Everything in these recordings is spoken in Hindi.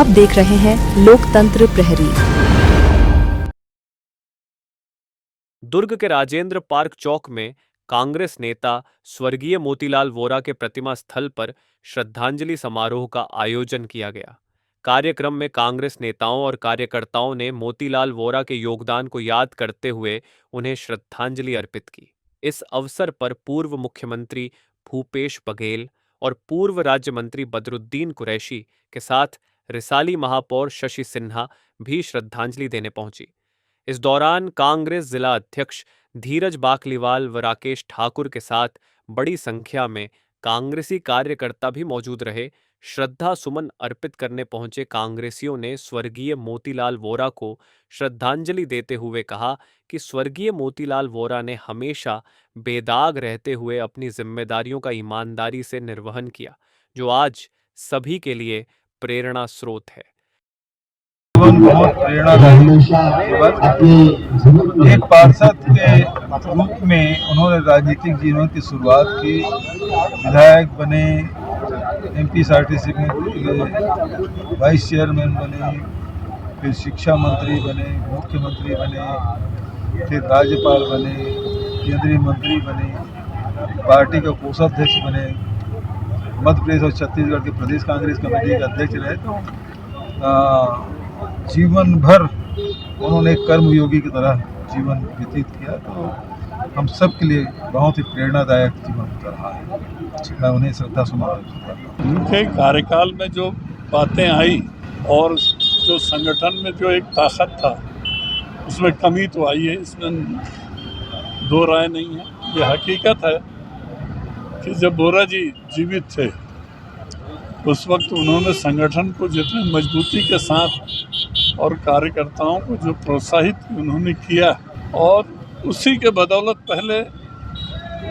आप देख रहे हैं लोकतंत्र प्रहरी। दुर्ग के राजेंद्र पार्क चौक में कांग्रेस नेता स्वर्गीय मोतीलाल वोरा के प्रतिमा स्थल पर श्रद्धांजलि समारोह का आयोजन किया गया। कार्यक्रम में कांग्रेस नेताओं और कार्यकर्ताओं ने मोतीलाल वोरा के योगदान को याद करते हुए उन्हें श्रद्धांजलि अर्पित की। इस अवसर पर पूर्व मुख्यमंत्री भूपेश बघेल और पूर्व राज्य मंत्री बदरुद्दीन कुरैशी के साथ रिसाली महापौर शशि सिन्हा भी श्रद्धांजलि देने पहुंची। इस दौरान कांग्रेस जिला अध्यक्ष धीरज बाकलीवाल व राकेश ठाकुर के साथ बड़ी संख्या में कांग्रेसी कार्यकर्ता भी मौजूद रहे। श्रद्धा सुमन अर्पित करने पहुंचे कांग्रेसियों ने स्वर्गीय मोतीलाल वोरा को श्रद्धांजलि देते हुए कहा कि स्वर्गीय मोतीलाल वोरा ने हमेशा बेदाग रहते हुए अपनी जिम्मेदारियों का ईमानदारी से निर्वहन किया, जो आज सभी के लिए प्रेरणा स्रोत है। बहुत प्रेरणादायी। एक पार्षद के रूप में उन्होंने राजनीतिक जीवन की शुरुआत की, विधायक बने, एमपीआरटीसी में वाइस चेयरमैन बने, फिर शिक्षा मंत्री बने, मुख्यमंत्री बने, फिर राज्यपाल बने, केंद्रीय मंत्री बने, पार्टी के कोषाध्यक्ष बने, मध्य प्रदेश और छत्तीसगढ़ के प्रदेश कांग्रेस कमेटी के अध्यक्ष रहे। तो जीवन भर उन्होंने कर्मयोगी की तरह जीवन व्यतीत किया, तो हम सब के लिए बहुत ही प्रेरणादायक जीवन रहा है। मैं उन्हें श्रद्धा सुमन करता हूं। उनके कार्यकाल में जो बातें आई और जो संगठन में जो एक ताकत था उसमें कमी तो आई है, इसमें दो राय नहीं है। ये हकीकत है कि जब वोरा जी जीवित थे उस वक्त उन्होंने संगठन को जितनी मजबूती के साथ और कार्यकर्ताओं को जो प्रोत्साहित उन्होंने किया, और उसी के बदौलत पहले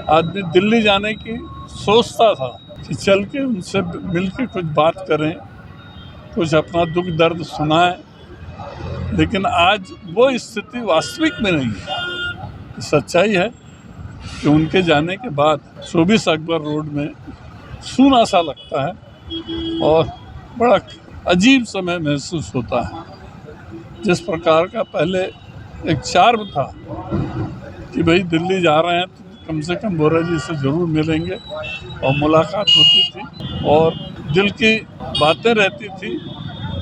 आदमी दिल्ली जाने की सोचता था कि चल के उनसे मिल के कुछ बात करें, कुछ अपना दुख दर्द सुनाएं, लेकिन आज वो स्थिति वास्तविक में नहीं है। सच्चाई है कि उनके जाने के बाद 24 अकबर रोड में सूना सा लगता है और बड़ा अजीब समय महसूस होता है। जिस प्रकार का पहले एक चार्म था कि भाई दिल्ली जा रहे हैं तो कम से कम वोरा जी से ज़रूर मिलेंगे और मुलाकात होती थी और दिल की बातें रहती थी,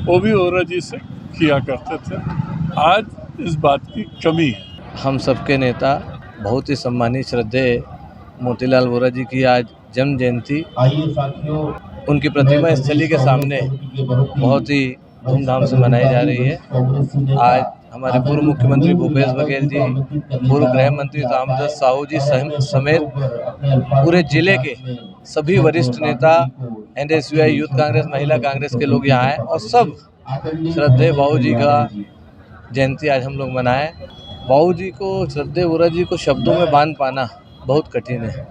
वो भी वोरा जी से किया करते थे। आज इस बात की कमी है। हम सबके नेता बहुत ही सम्मानित श्रद्धेय मोतीलाल वोरा जी की आज जन्म जयंती उनकी प्रतिमा स्थली के सामने बहुत ही धूमधाम से मनाई जा रही है। आज हमारे पूर्व मुख्यमंत्री भूपेश बघेल जी, पूर्व गृह मंत्री रामदास साहू जी समेत पूरे जिले के सभी वरिष्ठ नेता, एनएसयूआई, यूथ कांग्रेस, महिला कांग्रेस के लोग यहाँ आए और सब श्रद्धेय बाबू जी का जयंती आज हम लोग मनाएं। बाबू जी को, श्रद्धेय वोरा जी को शब्दों में बांध पाना बहुत कठिन है।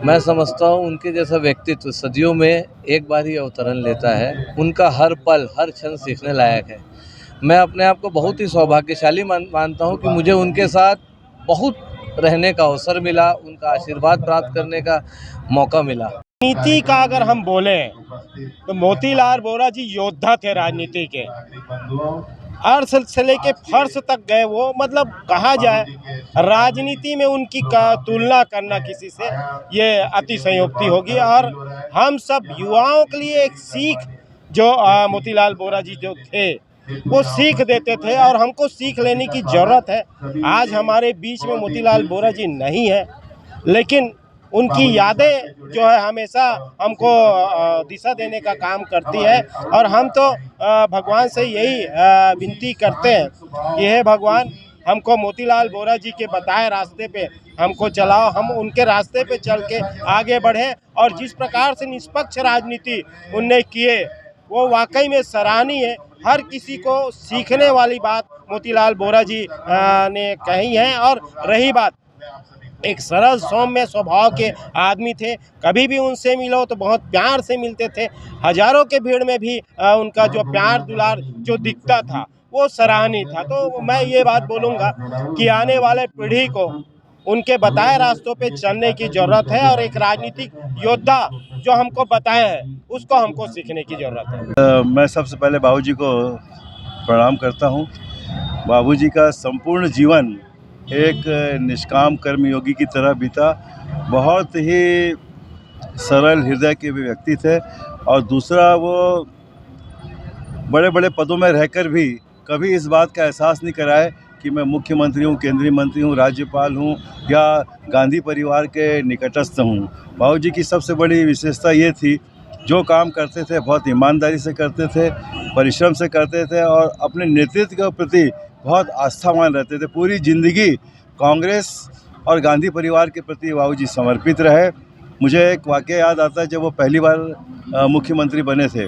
मैं समझता हूँ उनके जैसा व्यक्तित्व सदियों में एक बार ही अवतरण लेता है। उनका हर पल, हर क्षण सीखने लायक है। मैं अपने आप को बहुत ही सौभाग्यशाली मानता हूँ कि मुझे उनके साथ बहुत रहने का अवसर मिला, उनका आशीर्वाद प्राप्त करने का मौका मिला। राजनीति का अगर हम बोलें तो मोतीलाल वोरा जी योद्धा थे राजनीति के। अर्श से लेके फर्श तक गए वो, मतलब कहा जाए राजनीति में उनकी तुलना करना किसी से ये अतिशयोक्ति होगी। और हम सब युवाओं के लिए एक सीख जो मोतीलाल वोरा जी जो थे वो सीख देते थे और हमको सीख लेने की ज़रूरत है। आज हमारे बीच में मोतीलाल वोरा जी नहीं है, लेकिन उनकी यादें जो है हमेशा हमको दिशा देने का काम करती है। और हम तो भगवान से यही विनती करते हैं कि हे भगवान, हमको मोतीलाल वोरा जी के बताए रास्ते पे हमको चलाओ, हम उनके रास्ते पे चल के आगे बढ़ें। और जिस प्रकार से निष्पक्ष राजनीति उनने किए वो वाकई में सराहनीय है। हर किसी को सीखने वाली बात मोतीलाल वोरा जी ने कही है। और रही बात, एक सरल सौम्य स्वभाव के आदमी थे। कभी भी उनसे मिलो तो बहुत प्यार से मिलते थे। हजारों के भीड़ में भी उनका जो प्यार दुलार जो दिखता था वो सराहनीय था। तो मैं ये बात बोलूँगा कि आने वाले पीढ़ी को उनके बताए रास्तों पे चलने की जरूरत है और एक राजनीतिक योद्धा जो हमको बताए हैं उसको हमको सीखने की जरूरत है। मैं सबसे पहले बाबूजी को प्रणाम करता हूँ। बाबूजी का संपूर्ण जीवन एक निष्काम कर्मयोगी की तरह बीता। बहुत ही सरल हृदय के व्यक्ति थे और दूसरा वो बड़े बड़े पदों में रहकर भी कभी इस बात का एहसास नहीं कराए कि मैं मुख्यमंत्री हूँ, केंद्रीय मंत्री हूँ, राज्यपाल हूँ या गांधी परिवार के निकटस्थ हूँ। बाबूजी की सबसे बड़ी विशेषता ये थी, जो काम करते थे बहुत ईमानदारी से करते थे, परिश्रम से करते थे और अपने नेतृत्व के प्रति बहुत आस्थावान रहते थे। पूरी ज़िंदगी कांग्रेस और गांधी परिवार के प्रति बाबूजी समर्पित रहे। मुझे एक वाक़या याद आता है, जब वो पहली बार मुख्यमंत्री बने थे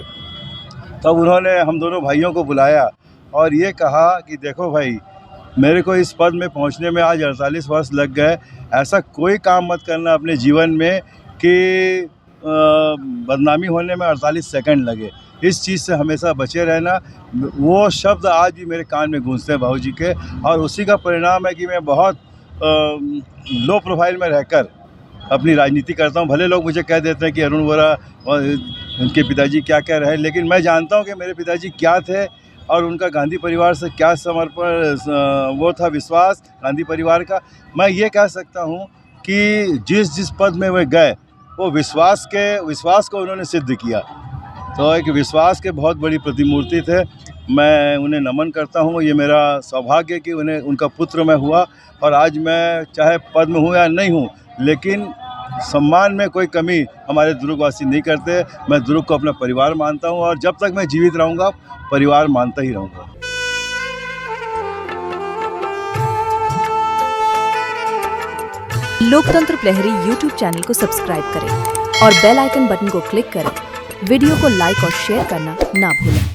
तब उन्होंने हम दोनों भाइयों को बुलाया और ये कहा कि देखो भाई, मेरे को इस पद में पहुंचने में आज 48 वर्ष लग गए। ऐसा कोई काम मत करना अपने जीवन में कि बदनामी होने में 48 सेकंड लगे। इस चीज़ से हमेशा बचे रहना। वो शब्द आज भी मेरे कान में गूंजते हैं बाबूजी के, और उसी का परिणाम है कि मैं बहुत लो प्रोफाइल में रहकर अपनी राजनीति करता हूं। भले लोग मुझे कह देते हैं कि अरुण वोरा उनके पिताजी क्या कह रहे हैं, लेकिन मैं जानता हूं कि मेरे पिताजी क्या थे और उनका गांधी परिवार से क्या समर्पण वो था, विश्वास गांधी परिवार का। मैं ये कह सकता हूं कि जिस पद में वे गए वो विश्वास को उन्होंने सिद्ध किया। तो एक विश्वास के बहुत बड़ी प्रतिमूर्ति थे। मैं उन्हें नमन करता हूं। ये मेरा सौभाग्य कि उनका पुत्र मैं हुआ, और आज मैं चाहे पद में हूं या नहीं हूं, लेकिन सम्मान में कोई कमी हमारे दुर्गवासी नहीं करते। मैं दुर्ग को अपना परिवार मानता हूं और जब तक मैं जीवित रहूंगा परिवार मानता ही रहूंगा। लोकतंत्र प्रहरी यूट्यूब चैनल को सब्सक्राइब करें और बेल आइकन बटन को क्लिक करें। वीडियो को लाइक और शेयर करना ना भूलें।